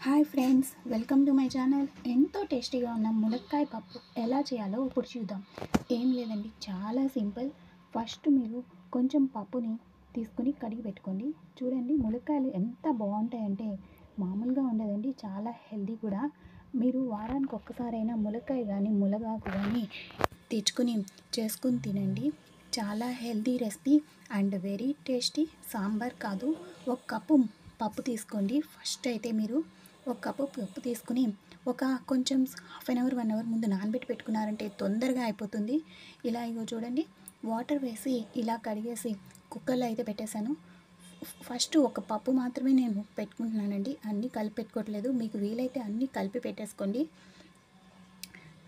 Hi friends, welcome to my channel. ఎంతో టేస్టీగా ఉన్న ములక్కాయ పప్పు ఎలా చేయాలో ఇప్పుడు చూద్దాం. ఏం లేదండి, చాలా సింపుల్. ఫస్ట్ మీరు కొంచెం పప్పుని తీసుకుని కడిగి పెట్టుకోండి. చూడండి, ములక్కాయలు ఎంత బాగుంటాయంటే మామూలుగా ఉండదండి, చాలా హెల్దీ కూడా. మీరు వారానికి ఒక్కసారైనా ములక్కాయ కానీ ములగాకు కానీ తెచ్చుకుని చేసుకుని తినండి. చాలా healthy recipe and very tasty. Sambar కాదు, ఒక కప్పు పప్పు తీసుకోండి. ఫస్ట్ అయితే మీరు ఒక కప్పు పప్పు తీసుకుని కొంచెం హాఫ్ అన్ అవర్ 1 అవర్ ముందు నానబెట్టి పెట్టుకున్నారంటే తొందరగా అయిపోతుంది. ఇలా ఇగో చూడండి, వాటర్ వేసి ఇలా కడిగేసి కుక్కర్లో అయితే పెట్టేశాను. ఫస్ట్ ఒక పప్పు మాత్రమే నేను పెట్టుకుంటున్నానండి, అన్నీ కలిపి పెట్టుకోవట్లేదు. మీకు వీలైతే అన్నీ కలిపి పెట్టేసుకోండి.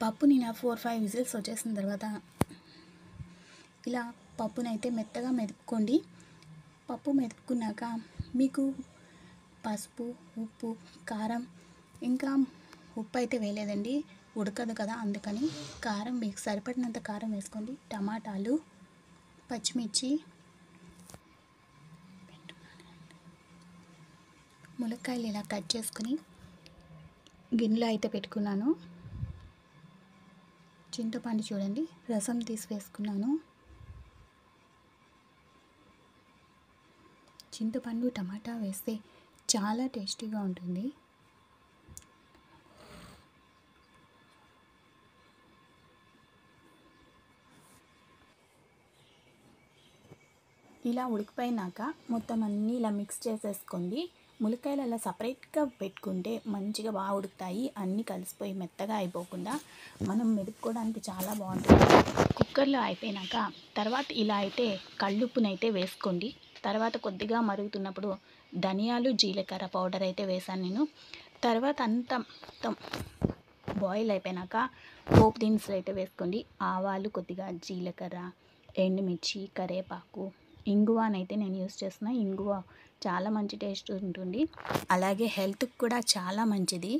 పప్పుని ఇలా 4-5 విజిల్స్ వచ్చేసిన తర్వాత ఇలా పప్పునైతే మెత్తగా మెదుపుకోండి. పప్పు మెదుపుకున్నాక మీకు పసుపు, ఉప్పు, కారం, ఇంకా ఉప్పు అయితే వేయలేదండి, ఉడకదు కదా, అందుకని కారం మీకు సరిపడినంత కారం వేసుకోండి. టమాటాలు, పచ్చిమిర్చి, ములక్కాయలు ఇలా కట్ చేసుకుని గిన్నెలో అయితే పెట్టుకున్నాను. చింతపండు చూడండి, రసం తీసి వేసుకున్నాను. చింతపండు, టమాటా వేస్తే చాలా టేస్టీగా ఉంటుంది. ఇలా ఉడికిపోయినాక మొత్తం అన్నీ ఇలా మిక్స్ చేసేసుకోండి. ములక్కాయలు అలా సపరేట్గా పెట్టుకుంటే మంచిగా బాగా ఉడుకుతాయి. అన్నీ కలిసిపోయి మెత్తగా అయిపోకుండా మనం మెదుపుకోవడానికి చాలా బాగుంటుంది. కుక్కర్లో అయిపోయినాక తర్వాత ఇలా అయితే కళ్ళుప్పునైతే వేసుకోండి. తర్వాత కొద్దిగా మరుగుతున్నప్పుడు ధనియాలు, జీలకర్ర పౌడర్ అయితే వేసాను నేను. తర్వాత అంతా మొత్తం బాయిల్ అయిపోయినాక పోపు దినుసులు అయితే వేసుకోండి. ఆవాలు, కొద్దిగా జీలకర్ర, ఎండుమిర్చి, కరివేపాకు, ఇంగువనైతే నేను యూస్ చేస్తున్నా. ఇంగువ చాలా మంచి టేస్ట్ ఉంటుంది, అలాగే హెల్త్కి కూడా చాలా మంచిది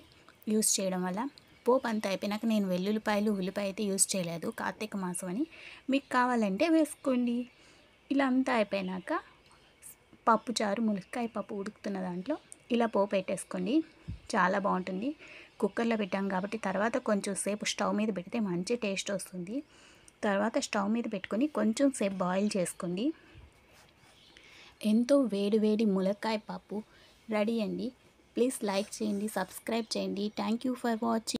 యూస్ చేయడం వల్ల. పోపు అంతా అయిపోయినాక నేను వెల్లుల్లిపాయలు, ఉల్లిపాయ అయితే యూస్ చేయలేదు, కార్తీక మాసం అని. మీకు కావాలంటే వేసుకోండి. ఇలా అంతా అయిపోయినాక పప్పుచారు, ములక్కాయ పప్పు ఉడుకుతున్న దాంట్లో ఇలా పోపు పెట్టేసుకోండి. చాలా బాగుంటుంది. కుక్కర్లో పెట్టాం కాబట్టి తర్వాత కొంచెం సేపు స్టవ్ మీద పెడితే మంచి టేస్ట్ వస్తుంది. తర్వాత స్టవ్ మీద పెట్టుకొని కొంచెం సేపు బాయిల్ చేసుకోండి. ఎంతో వేడి వేడి ములక్కాయ పప్పు రెడీ అండి. ప్లీజ్ లైక్ చేయండి, సబ్స్క్రైబ్ చేయండి. Thank you for watching.